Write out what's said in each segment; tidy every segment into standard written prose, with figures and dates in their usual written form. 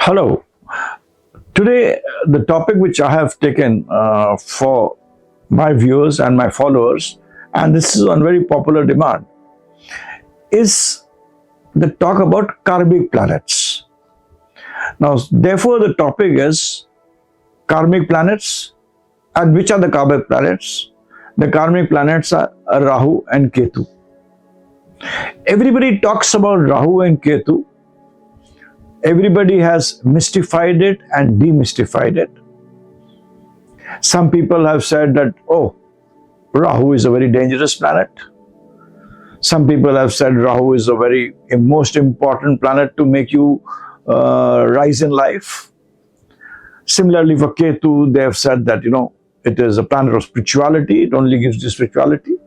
Hello. Today, the topic which I have taken for my viewers and my followers, and this is on very popular demand, is the talk about karmic planets. Now, therefore, the topic is karmic planets. And which are the karmic planets? The karmic planets are Rahu and Ketu. Everybody talks about Rahu and Ketu. Everybody has mystified it and demystified it. Some people have said that, oh, Rahu is a very dangerous planet. Some people have said Rahu is a very most important planet to make you rise in life. Similarly, for Ketu, they have said that, it is a planet of spirituality. It only gives you spirituality.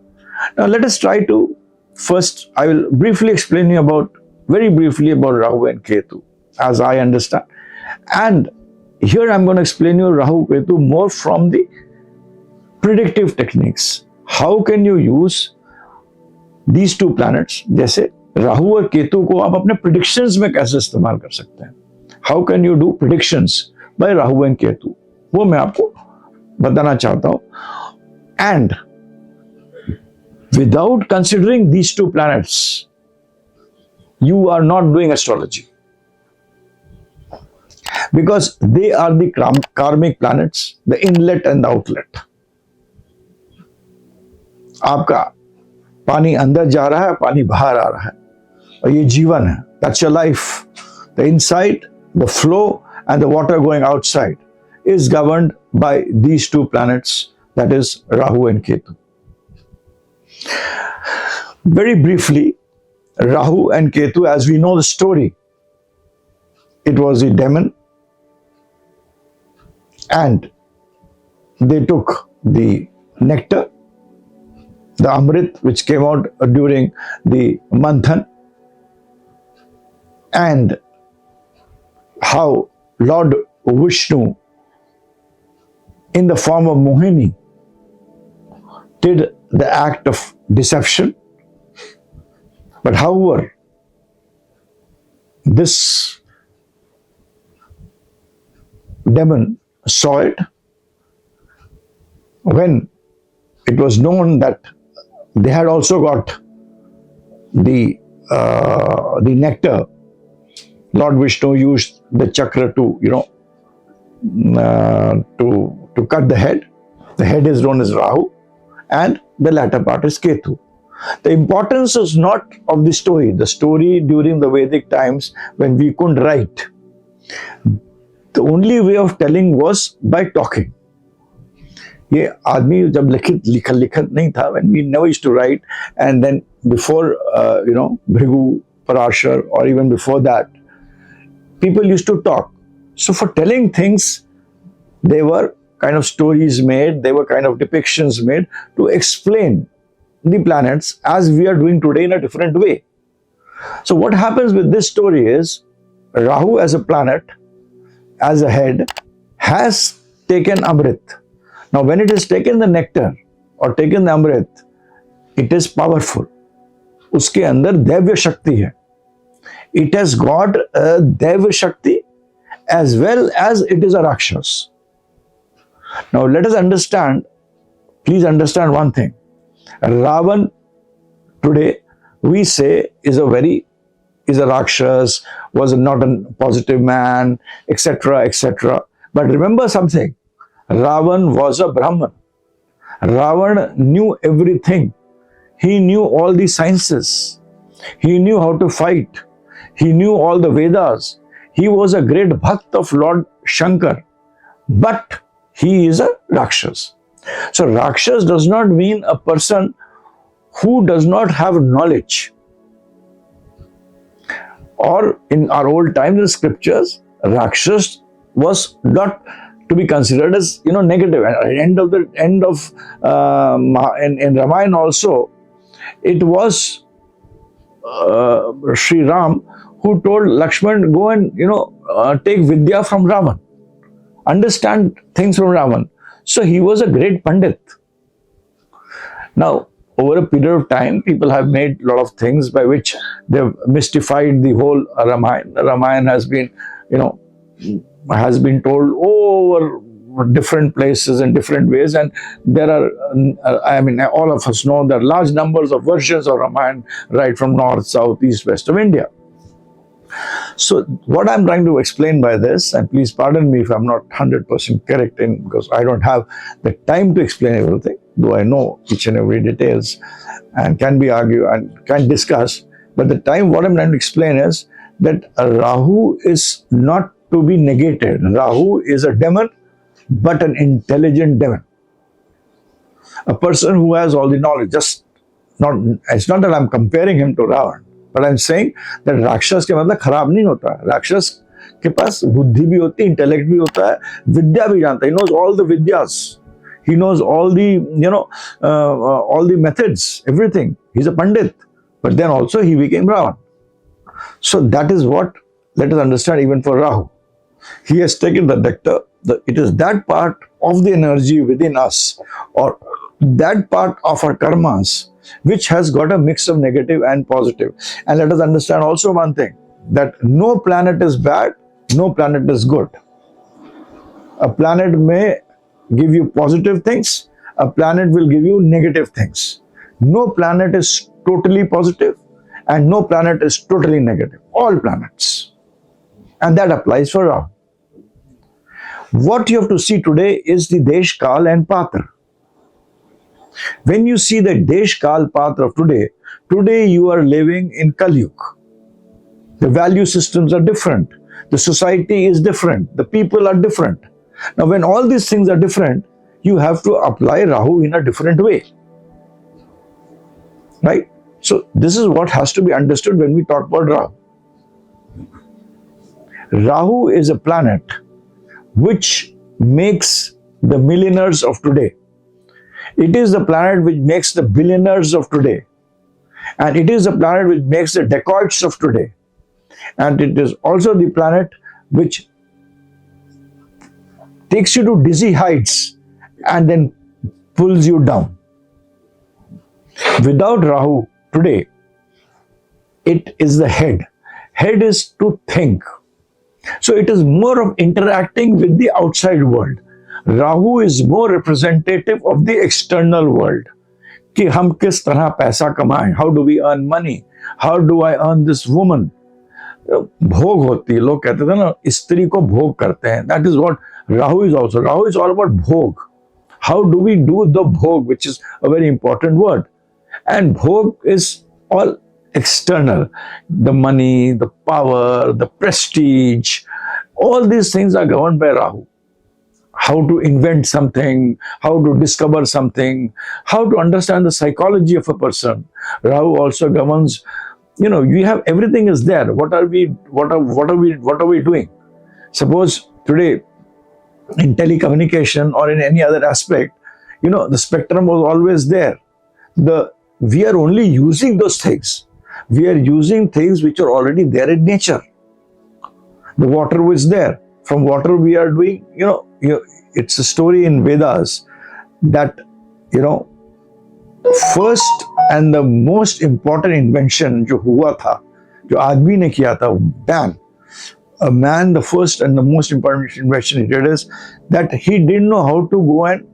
Now, let us try to first, I will briefly explain you very briefly about Rahu and Ketu, as I understand. And here I'm going to explain you Rahu Ketu more from the predictive techniques. How can you use these two planets, जैसे राहु और केतु को आप अपने predictions में कैसे इस्तेमाल कर सकते हैं? How can you do predictions by Rahu and Ketu? वो मैं आपको बताना चाहता हूँ. And without considering these two planets, you are not doing astrology. Because they are the karmic planets, the inlet and the outlet. आपका पानी अंदर जा रहा है, पानी बाहर आ रहा है, और ये जीवन है. That's your life. The inside, the flow, and the water going outside is governed by these two planets, that is Rahu and Ketu. Very briefly, Rahu and Ketu, as we know the story, it was a demon, and they took the nectar, the Amrit, which came out during the Manthan, and how Lord Vishnu, in the form of Mohini, did the act of deception. But however, this demon saw it. When it was known that they had also got the nectar, Lord Vishnu used the chakra to cut the head. The head is known as Rahu, and the latter part is Ketu. The importance is not of the story. The story during the Vedic times, when we couldn't write, the only way of telling was by talking. ये आदमी जब लिखत नहीं था, when we never used to write, and then before Bhrigu, Parashar, or even before that, people used to talk. So for telling things, they were kind of stories made, they were kind of depictions made to explain the planets as we are doing today in a different way. So what happens with this story is, Rahu as a planet, as a head, has taken Amrit. Now when it has taken the nectar or taken the Amrit, it is powerful. उसके अंदर दैव्य शक्ति है. It has got a दैव्य शक्ति as well as it is a Rakshas. Now let us understand, please understand one thing. Ravan today we say is a Rakshas, was not a positive man, etc., etc. But remember something, Ravan was a Brahman. Ravan knew everything. He knew all the sciences. He knew how to fight. He knew all the Vedas. He was a great bhakt of Lord Shankar. But he is a Rakshas. So Rakshas does not mean a person who does not have knowledge. Or in our old times in scriptures, Rakshas was not to be considered as negative. At the end of in Ramayana also, it was Sri Ram who told Lakshman, go and take Vidya from Ravan, understand things from Ravan. So he was a great Pandit. Now, over a period of time, people have made a lot of things by which they've mystified the whole Ramayana. Ramayana has been, has been told over different places in different ways, and there are, all of us know there are large numbers of versions of Ramayana right from north, south, east, west of India. So what I'm trying to explain by this, and please pardon me if I'm not 100% correct because I don't have the time to explain everything, though I know each and every details and can be argued and can discuss, but the time what I'm trying to explain is that Rahu is not to be negated. Rahu is a demon, but an intelligent demon. A person who has all the knowledge, it's not that I'm comparing him to Ravan, but I'm saying that राक्षस के मतलब खराब नहीं होता है. राक्षस के पास बुद्धि भी होती है, इंटेलेक्ट भी होता है, विद्या भी जानता है. He knows all the vidyas. He knows all the, all the methods, everything. He's a pandit. But then also he became Ravan. So that is what, let us understand even for Rahu. He has taken the vector. It is that part of the energy within us, or that part of our karmas, which has got a mix of negative and positive. And let us understand also one thing, that no planet is bad, no planet is good. A planet may give you positive things, a planet will give you negative things. No planet is totally positive and no planet is totally negative. All planets. And that applies for Rahu. What you have to see today is the Desh, Kal and Patra. When you see the Desh, Kal, Patra of today you are living in Kali Yuga. The value systems are different. The society is different. The people are different. Now when all these things are different, you have to apply Rahu in a different way. Right? So this is what has to be understood when we talk about Rahu. Rahu is a planet which makes the millionaires of today. It is the planet which makes the billionaires of today. And it is the planet which makes the dacoits of today. And it is also the planet which takes you to dizzy heights and then pulls you down. Without Rahu today, it is the head. Head is to think. So it is more of interacting with the outside world. Rahu is more representative of the external world. कि हम किस तरह पैसा कमाएं? How do we earn money? How do I earn this woman? भोग होती है. लोग कहते थे ना, स्त्री को भोग करते हैं. That is what Rahu is also. Rahu is all about bhog. How do we do the bhog, which is a very important word. And bhog is all external. The money, the power, the prestige, all these things are governed by Rahu. How to invent something, how to discover something, how to understand the psychology of a person. Rahu also governs, we have everything is there. What are we doing? Suppose today in telecommunication or in any other aspect, the spectrum was always there. We are only using those things. We are using things which are already there in nature. The water was there. From water we are doing, it's a story in Vedas that, first and the most important invention जो हुआ था, जो आदमी ने किया था, man, the first and the most important invention he did is that he didn't know how to go and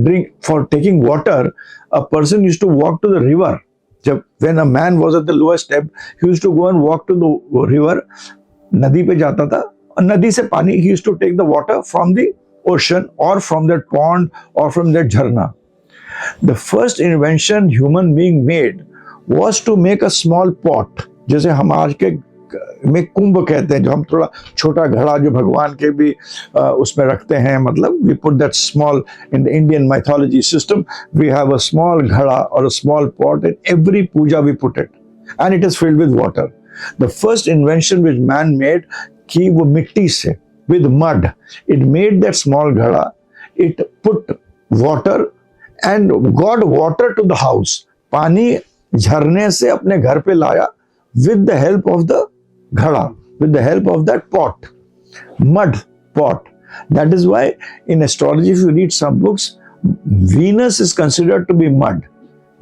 drink. For taking water, a person used to walk to the river. When a man was at the lowest ebb, he used to go and walk to the river. नदी पे जाता था और नदी से पानी, he used to take the water from the ocean or from that pond or from that jharna. The first invention human being made was to make a small pot. जैसे हम आज के में कुंभ कहते हैं, जो हम थोड़ा छोटा घड़ा जो भगवान के भी उसमें रखते हैं, मतलब we put that small, in the Indian mythology system we have a small घड़ा or a small pot, and every puja we put it and it is filled with water. The first invention which man made, कि वो मिट्टी से, with mud, it made that small घड़ा, it put water and got water to the house. पानी झरने से अपने घर पे लाया with the help of the घड़ा, with the help of that pot, mud pot. That is why in astrology, if you read some books, Venus is considered to be mud.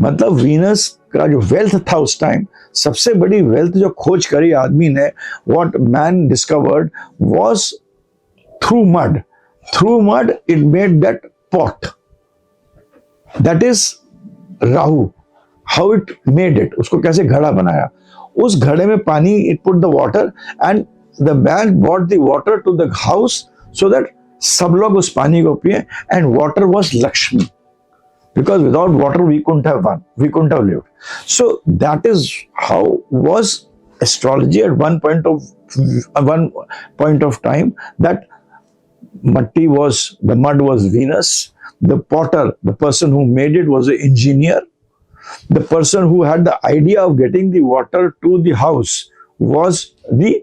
मतलब Venus का जो वेल्थ था उस time, सबसे बड़ी wealth जो खोज करी आदमी ने, what man discovered was through mud. Through mud it made that pot. That is Rahu. How it made it, उसको कैसे घड़ा बनाया. उस घड़े में पानी, it put the water and the man bought the water to the house so that सब लोग उस पानी को पिए. And water was Lakshmi, because without water we couldn't have won, we couldn't have lived. So that is how was astrology at one point of time, that the mud was Venus, the potter, the person who made it, was an engineer, the person who had the idea of getting the water to the house was the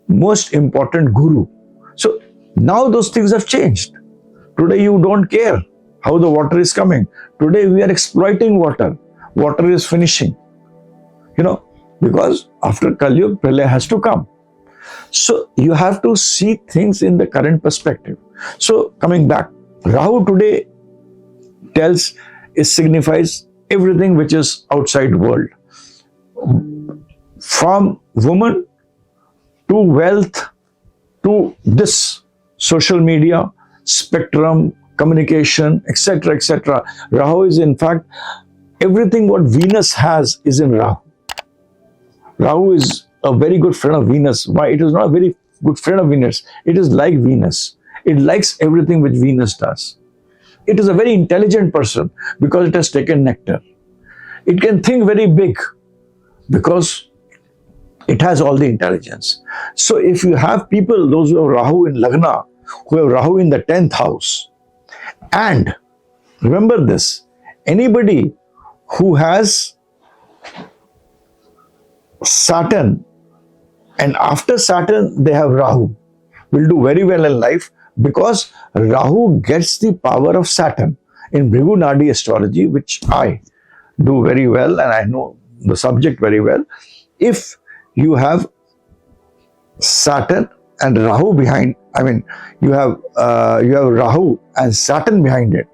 most important guru. So now those things have changed. Today you don't care how the water is coming. Today we are exploiting water. Water is finishing. Because after Kali Yuga, Pralaya has to come. So you have to see things in the current perspective. So coming back, Rahu today signifies everything which is outside world. From woman to wealth to this social media, spectrum, communication, etc., etc. Rahu is in fact everything what Venus has is in Rahu. Rahu is a very good friend of Venus. Why? It is not a very good friend of Venus. It is like Venus. It likes everything which Venus does. It is a very intelligent person because it has taken nectar. It can think very big because it has all the intelligence. So if you have people, those who have Rahu in Lagna, who have Rahu in the 10th house, and remember this, anybody who has Saturn and after Saturn they have Rahu will do very well in life, because Rahu gets the power of Saturn. In Bhrigu Nadi astrology, which I do very well and I know the subject very well, if you have Saturn and Rahu behind, you have Rahu and Saturn behind it.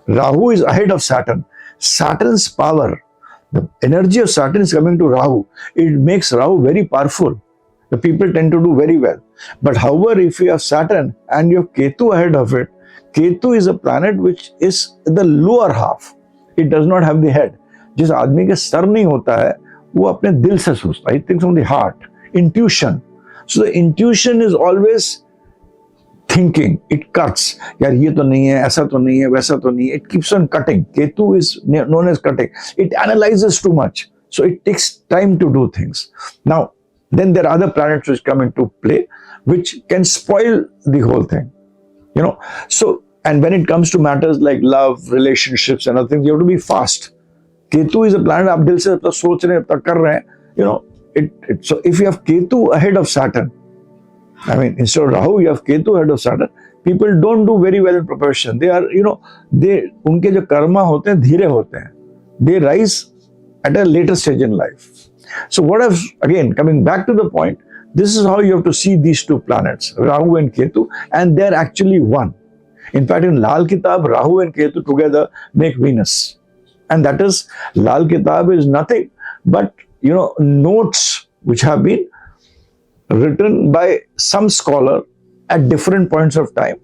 Rahu is ahead of Saturn. Saturn's power, the energy of Saturn is coming to Rahu. It makes Rahu very powerful. The people tend to do very well. But however, if you have Saturn and you have Ketu ahead of it, Ketu is a planet which is the lower half. It does not have the head. जिस आदमी के sir नहीं होता है, वो अपने दिल से सोचता है. He thinks from the heart. Intuition. So the intuition is always thinking. It cuts. यार ये तो नहीं है, ऐसा तो नहीं है, वैसा तो नहीं है. It keeps on cutting. Ketu is known as cutting. It analyzes too much. So it takes time to do things. Now, then there are other planets which come into play, which can spoil the whole thing. So, and when it comes to matters like love, relationships and other things, you have to be fast. Ketu is a planet, आप दिल से अब तक सोच रहे हैं, अब तक कर रहे हैं, so if you have Ketu ahead of Saturn, instead of Rahu, you have Ketu ahead of Saturn, people don't do very well in profession. They are, उनके जो कर्मा होते हैं, धीरे होते हैं. They rise at a later stage in life. So again, coming back to the point, this is how you have to see these two planets, Rahu and Ketu, and they're actually one. In fact, in Lal Kitab, Rahu and Ketu together make Venus. And that is, Lal Kitab is nothing but, notes which have been written by some scholar at different points of time.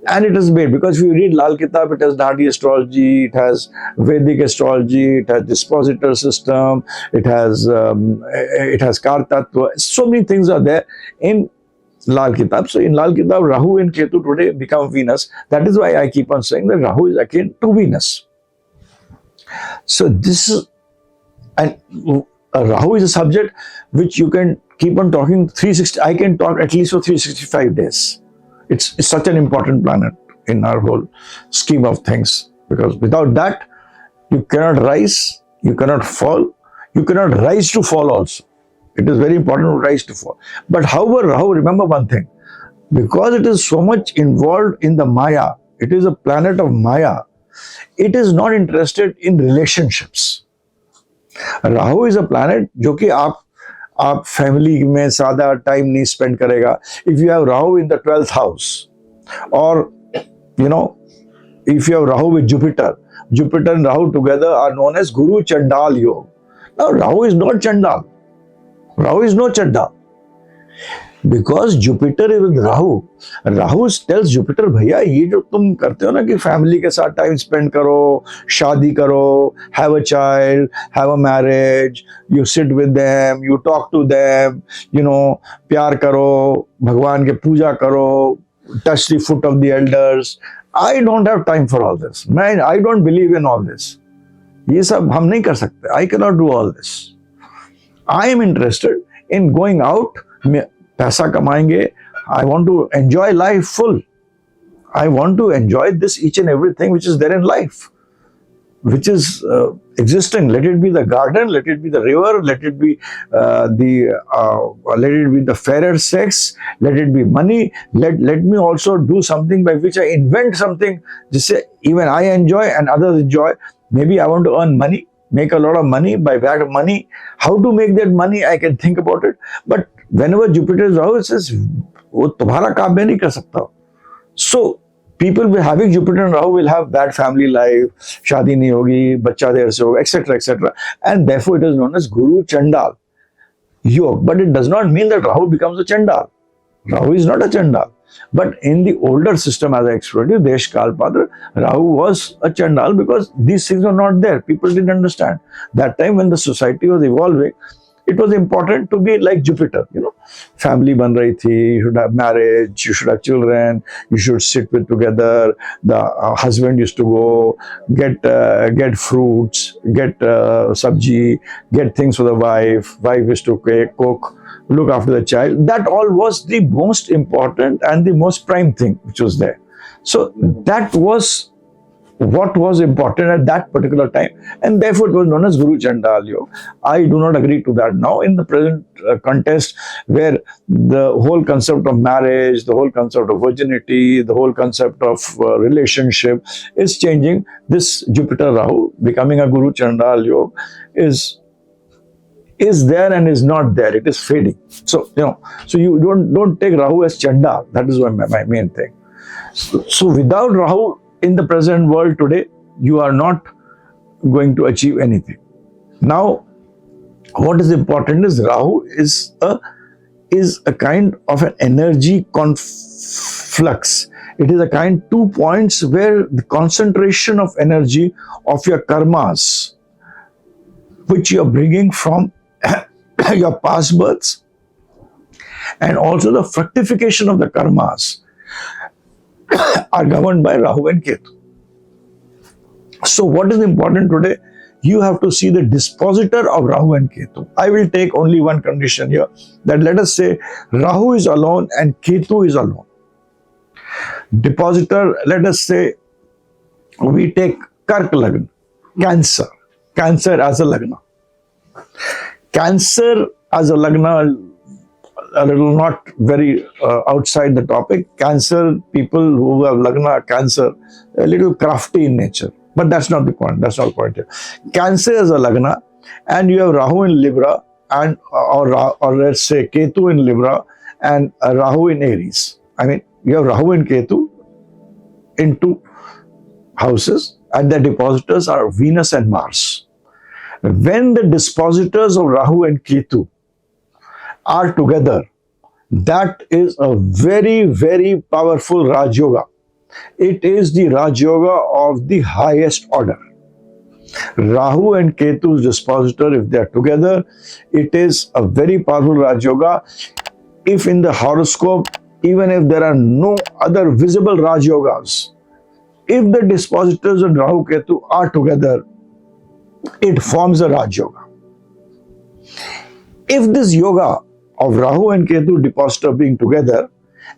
And it is made, because if you read Lal Kitab, it has Nadi astrology, it has Vedic astrology, it has Dispositor system, it has Kar Tattva. So many things are there in Lal Kitab. So in Lal Kitab, Rahu and Ketu today become Venus. That is why I keep on saying that Rahu is akin to Venus. So this is, and Rahu is a subject which you can keep on talking 360. I can talk at least for 365 days. It's such an important planet in our whole scheme of things, because without that, you cannot rise, you cannot fall, you cannot rise to fall also. It is very important to rise to fall. But however, Rahu, remember one thing, because it is so much involved in the Maya, it is a planet of Maya, it is not interested in relationships. Rahu is a planet जो कि आप family में ज़्यादा time नहीं spend करेगा. If you have Rahu in the 12th house, और if you have Rahu with Jupiter, Jupiter and Rahu together are known as Guru Chandal Yoga. Now, Rahu is not Chandal. Rahu is no Chandal. Because Jupiter is with Rahu. Rahu tells Jupiter, भैया ये जो तुम करते हो ना कि family के साथ टाइम स्पेंड करो, शादी करो, have a child, have a marriage, you sit with them, you talk to them, you know, प्यार करो, भगवान के पूजा करो, touch the foot of the elders. I don't have time for all this. Man, I don't believe in all this. ये सब हम नहीं कर सकते. I cannot do all this. I am interested in going out. पैसा कमाएंगे. I want to enjoy life full. I want to enjoy this each and everything which is there in life, which is existing. Let it be the garden, let it be the river, let it be let it be the fairer sex, let it be money. Let me also do something by which I invent something. Just say even I enjoy and others enjoy. Maybe I want to earn money, make a lot of money. By that money, how to make that money, I can think about it. But whenever Jupiter is Rahu, it says, वो तुम्हारा काम मैं नहीं कर सकता. So people will having Jupiter and Rahu will have bad family life, शादी नहीं होगी, बच्चा देर से होगा, etc., etc. And therefore it is known as Guru Chandal Yoga. But it does not mean that Rahu becomes a Chandal. Rahu is not a Chandal. But in the older system, as I explained you, Desh Kalpatra, Rahu was a Chandal because these things were not there. People didn't understand. That time when the society was evolving, it was important to be like Jupiter, you know. Family ban rahi thi, you should have marriage, you should have children, you should sit with together. The husband used to go get fruits, get sabji, get things for the wife. Wife used to cook, look after the child. That all was the most important and the most prime thing which was there. So that was what was important at that particular time, and therefore it was known as Guru Chandal Yoga. I do not agree to that now in the present context, where the whole concept of marriage, the whole concept of virginity, the whole concept of relationship is changing. This Jupiter Rahu becoming a Guru Chandal Yoga is there and is not there. It is fading. So so you don't take Rahu as Chandal. That is my main thing. So without Rahu in the present world today, you are not going to achieve anything. Now, what is important is Rahu is a kind of an energy conflux. It is a kind 2 points where the concentration of energy of your karmas, which you are bringing from your past births, and also the fructification of the karmas are governed by Rahu and Ketu. So what is important today? You have to see the dispositor of Rahu and Ketu. I will take only one condition here, that let us say Rahu is alone and Ketu is alone. Dispositor, let us say we take Kark Lagna, Cancer as a Lagna. Cancer as a Lagna, a little not very outside the topic. Cancer, people who have Lagna Cancer, a little crafty in nature. But that's not the point. That's not the point here. Cancer is a Lagna, and you have Rahu in Libra, and or let's say Ketu in Libra, and Rahu in Aries. I mean, you have Rahu and Ketu in 2 houses, and the dispositors are Venus and Mars. When the dispositors of Rahu and Ketu are together, that is a very, very powerful Raj Yoga. It is the Raj Yoga of the highest order. Rahu and Ketu's dispositor, if they are together, it is a very powerful Raj Yoga. If in the horoscope, even if there are no other visible Raj Yogas, if the dispositors of Rahu Ketu are together, it forms a Raj Yoga. If this yoga of Rahu and Ketu dispositor being together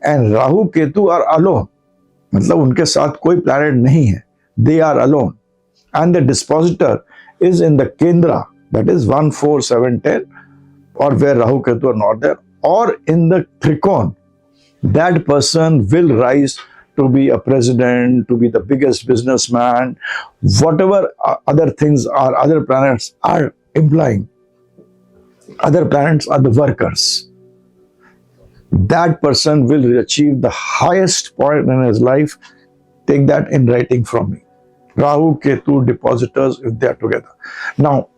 and Rahu Ketu are alone, मतलब उनके साथ कोई planet नहीं है, they are alone, and the dispositor is in the Kendra, that is 1, 4, 7, 10, or where Rahu Ketu are not there, or in the Trikon, that person will rise to be a president, to be the biggest businessman, whatever other things are, other planets are implying. Other planets are the workers. That person will achieve the highest point in his life. Take that in writing from me. Rahu, Ketu, depositors, if they are together. Now,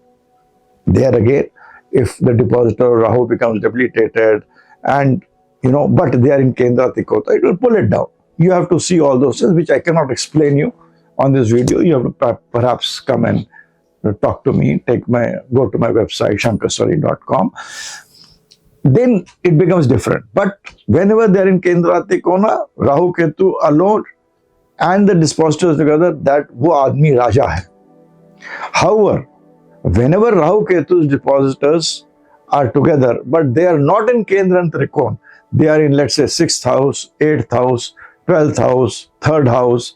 there again, if the depositor Rahu becomes debilitated and, but they are in Kendra Tikota, it will pull it down. You have to see all those things, which I cannot explain you on this video. You have to perhaps come and talk to me, go to my website, shankarsari.com. Then it becomes different. But whenever they are in Kendra Tikona, Rahu, Ketu alone, and the dispositors together, that wo aadmi Raja hai. However, whenever Rahu Ketu's depositors are together, but they are not in Kendra and Trikon, they are in, let's say, 6th house, 8th house, 12th house, 3rd house,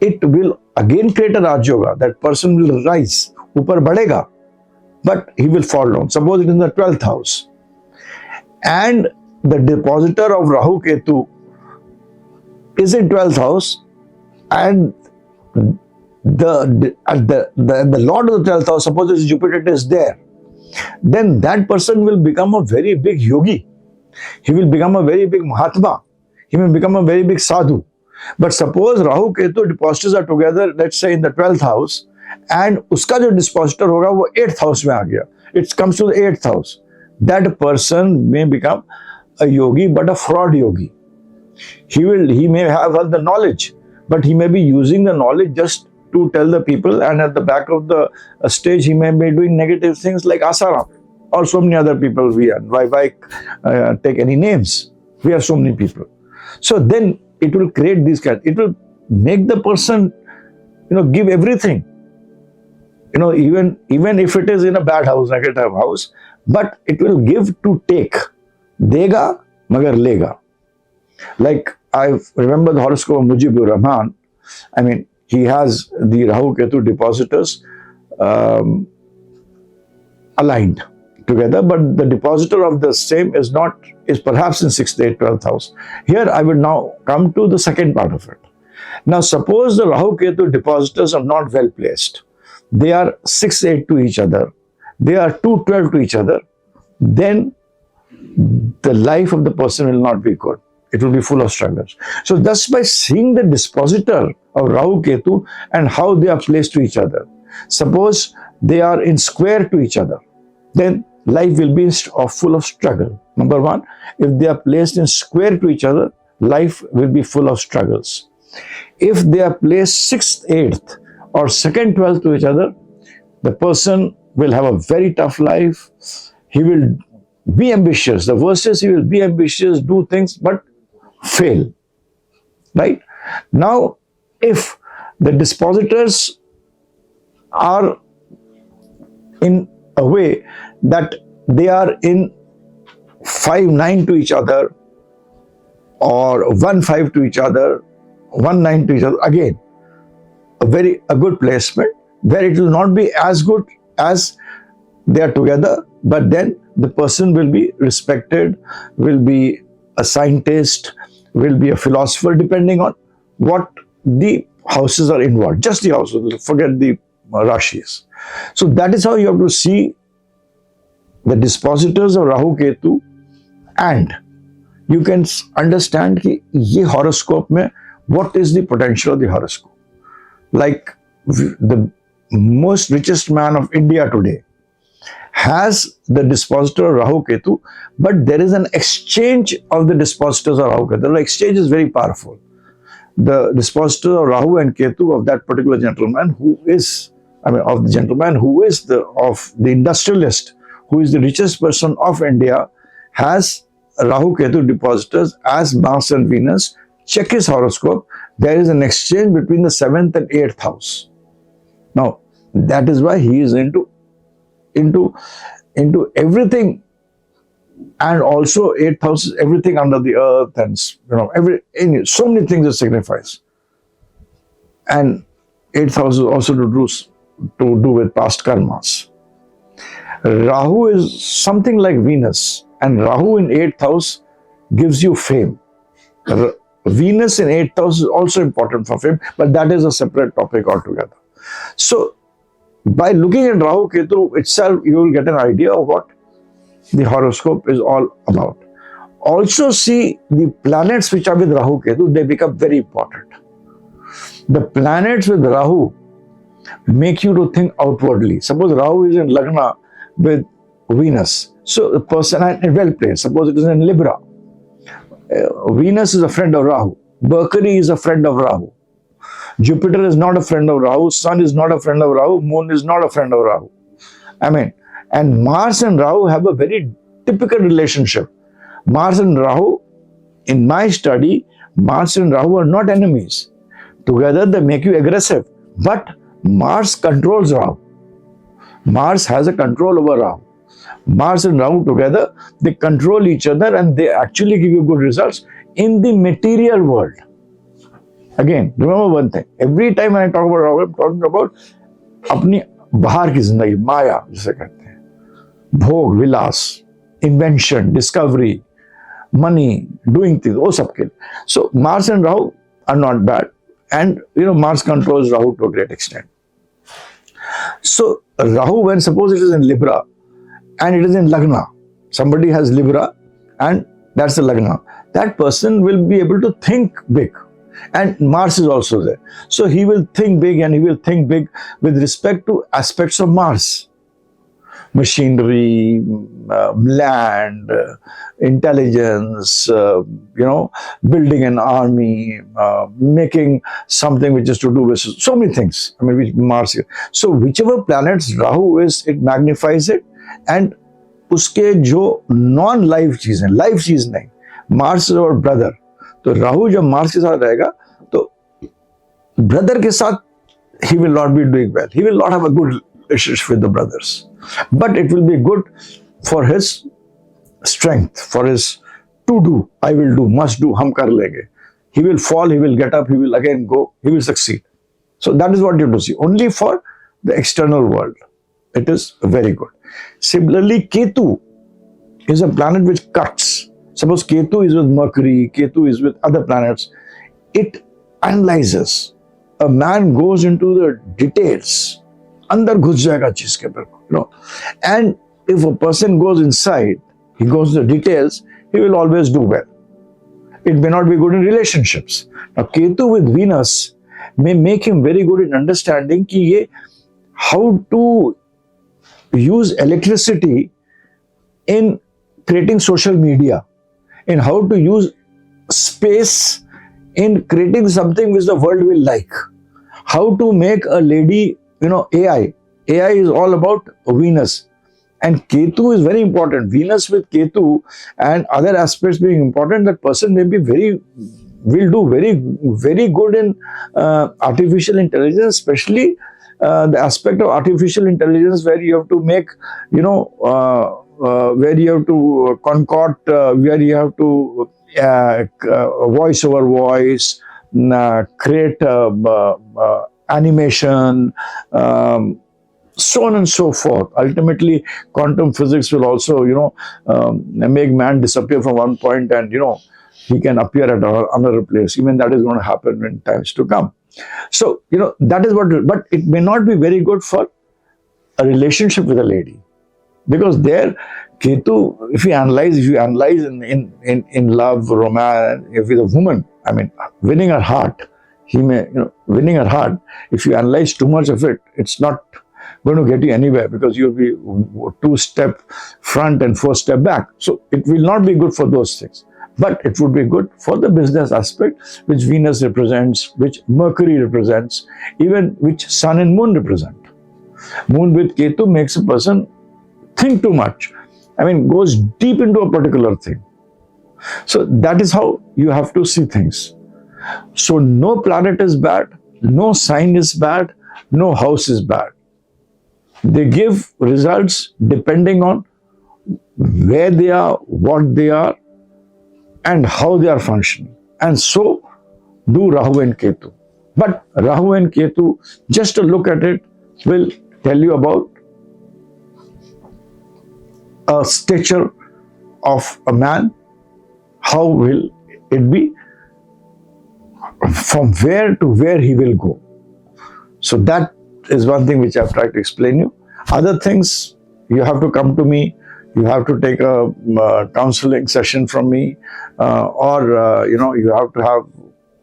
it will again create a Raj Yoga. That person will rise, upar badega, but he will fall down. Suppose it is in the 12th house, and the depositor of Rahu Ketu is in 12th house, and the Lord of the 12th house, suppose Jupiter is there, then that person will become a very big yogi. He will become a very big Mahatma. He may become a very big sadhu. But suppose Rahu Ketu depositors are together, let's say in the 12th house, and uska jo dispositor hoga wo 8th house mein aa gaya. It comes to the 8th house. That person may become a yogi, but a fraud yogi. He may have all the knowledge, but he may be using the knowledge just to tell the people, and at the back of the stage he may be doing negative things like Asaram or so many other people we are. Why take any names? We have so many people. So then it will create these kinds. It will make the person, give everything. Even if it is in a bad house, negative house, but it will give to take. Dega magar lega. Like I remember the horoscope of Mujibur Rahman. I mean, he has the Rahu Ketu depositors aligned together, but the depositor of the same is perhaps in 6th, 8th, 12th house. Here I will now come to the second part of it. Now suppose the Rahu Ketu depositors are not well placed. They are 6, 8 to each other. They are 2, 12 to each other. Then the life of the person will not be good. It will be full of struggles. So thus by seeing the dispositor of Rahu Ketu and how they are placed to each other, suppose they are in square to each other, then life will be full of struggle. Number one, if they are placed in square to each other, life will be full of struggles. If they are placed 6th, 8th or 2nd, 12th to each other, the person will have a very tough life. He will be ambitious. The worst is he will be ambitious, do things, but fail. Right? Now, if the dispositors are in a way that they are in 5, 9 to each other, or 1, 5 to each other, 1, 9 to each other, again, a good placement where it will not be as good as they are together, but then the person will be respected, will be a scientist, will be a philosopher, depending on what the houses are involved. Just the houses, forget the Rashis. So that is how you have to see the dispositors of Rahu Ketu, and you can understand कि ये horoscope में what is the potential of the horoscope. Like the most richest man of India today has the dispositor of Rahu Ketu, but there is an exchange of the dispositors of Rahu Ketu. The exchange is very powerful. The dispositor of Rahu and Ketu of that particular gentleman of the industrialist, who is the richest person of India, has Rahu Ketu depositors as Mars and Venus. Check his horoscope. There is an exchange between the 7th and 8th house. Now, that is why he is into everything, and also 8th house is everything under the earth, and so many things it signifies. And 8th house is also to do with past karmas. Rahu is something like Venus, and Rahu in 8th house gives you fame. Venus in 8th house is also important for fame, but that is a separate topic altogether. So, by looking at Rahu Ketu itself, you will get an idea of what the horoscope is all about. Also see the planets which are with Rahu Ketu, they become very important. The planets with Rahu make you to think outwardly. Suppose Rahu is in Lagna with Venus. So the person is well placed. Suppose it is in Libra. Venus is a friend of Rahu. Mercury is a friend of Rahu. Jupiter is not a friend of Rahu. Sun is not a friend of Rahu. Moon is not a friend of Rahu. And Mars and Rahu have a very typical relationship. Mars and Rahu, in my study, Mars and Rahu are not enemies. Together they make you aggressive. But Mars controls Rahu. Mars has a control over Rahu. Mars and Rahu together, they control each other and they actually give you good results in the material world. Again, remember one thing. Every time when I talk about Rahu, I'm talking about अपनी बाहर की जिंदगी, माया जिसे कहते हैं, भोग, विलास, invention, discovery, money, doing things, वो सब के लिए. So Mars and Rahu are not bad, and Mars controls Rahu to a great extent. So Rahu, when suppose it is in Libra and it is in Lagna, somebody has Libra and that's the Lagna, that person will be able to think big. And Mars is also there. So he will think big, and he will think big with respect to aspects of Mars. Machinery, land, intelligence, building an army, making something which is to do with so many things. Which Mars is. So whichever planets Rahu is, it magnifies it, and उसके जो non-life चीजें, life चीज नहीं, Mars is our brother. तो राहु जब Mars के साथ रहेगा तो ब्रदर के साथ he will not be doing well. He will not have a good relationship with the brothers. But it will be good for his strength, for his to do. I will do, must do, हम कर लेंगे. He will fall, he will get up, he will again go, he will succeed. So that is what you have to see. Only for the external world. It is very good. Similarly, Ketu is a planet which cuts. Suppose Ketu is with Mercury, Ketu is with other planets. It analyzes. A man goes into the details. Andar ghus jayega cheez ke upar, And if a person goes inside, he goes to the details, he will always do well. It may not be good in relationships. Now, Ketu with Venus may make him very good in understanding how to use electricity in creating social media, in how to use space in creating something which the world will like, how to make a lady, AI. AI is all about Venus. And Ketu is very important. Venus with Ketu and other aspects being important, that person will do very good in artificial intelligence, especially the aspect of artificial intelligence where you have to make, where you have to concoct, where you have to voice over voice, create animation, so on and so forth. Ultimately, quantum physics will also, make man disappear from one point and, he can appear at another place. Even that is going to happen in times to come. So, that is what, but it may not be very good for a relationship with a lady. Because there, Ketu, if you analyze in love, romance, if with a woman, winning her heart, winning her heart, if you analyze too much of it, it's not going to get you anywhere, because you'll be 2 step front and 4 step back. So it will not be good for those things. But it would be good for the business aspect, which Venus represents, which Mercury represents, even which Sun and Moon represent. Moon with Ketu makes a person think too much. Goes deep into a particular thing. So that is how you have to see things. So no planet is bad, no sign is bad, no house is bad. They give results depending on where they are, what they are, and how they are functioning. And so do Rahu and Ketu. But Rahu and Ketu, just to look at it, will tell you about a stature of a man. How will it be? From where to where he will go. So that is one thing which I have tried to explain you. Other things, you have to come to me. You have to take a counseling session from me, or you have to have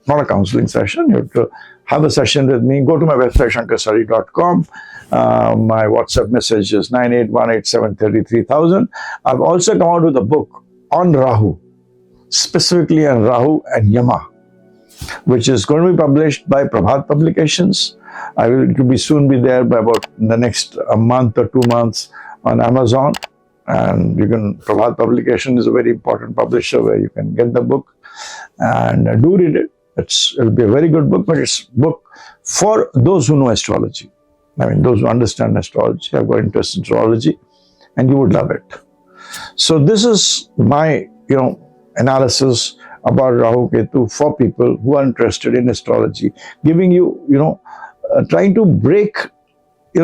not a counseling session. You have to have a session with me, go to my website shankarstudy.com. My WhatsApp message is 9818733000. I've also come out with a book on Rahu, specifically on Rahu and Yama, which is going to be published by Prabhat Publications. It will be soon be there by about the next a month or 2 months on Amazon. And Prabhat Publication is a very important publisher where you can get the book and do read it. It'll be a very good book, but it's a book for those who know astrology. I mean, those who understand astrology, have got interest in astrology, and you would love it. So this is my, analysis about Rahu Ketu for people who are interested in astrology, giving you, trying to break,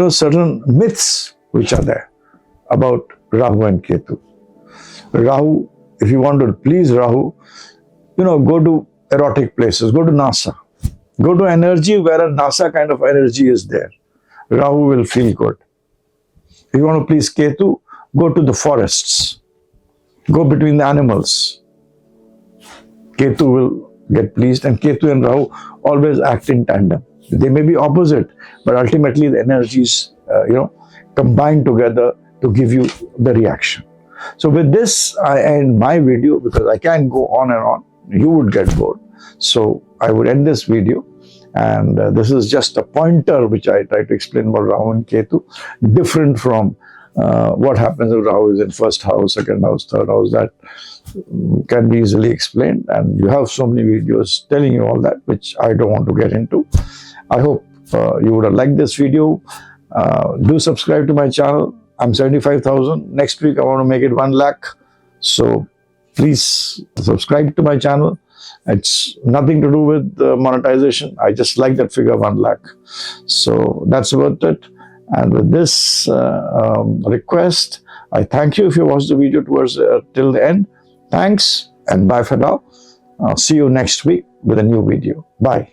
certain myths which are there about Rahu and Ketu. Rahu, if you want to please Rahu, go to erotic places, go to NASA, go to energy where a NASA kind of energy is there. Rahu will feel good. If you want to please Ketu, go to the forests, go between the animals. Ketu will get pleased, and Ketu and Rahu always act in tandem. They may be opposite, but ultimately the energies, combine together to give you the reaction. So with this, I end my video because I can't go on and on. You would get bored. So I would end this video. And this is just a pointer which I try to explain about Rahu and Ketu, different from what happens if Rahu is in first house, second house, third house. That can be easily explained. And you have so many videos telling you all that, which I don't want to get into. I hope you would have liked this video. Do subscribe to my channel. I'm 75,000. Next week, I want to make it 1 lakh. So please subscribe to my channel. It's nothing to do with monetization. I just like that figure 1 lakh. So that's about it. And with this request, I thank you if you watched the video till the end. Thanks and bye for now. See you next week with a new video. Bye.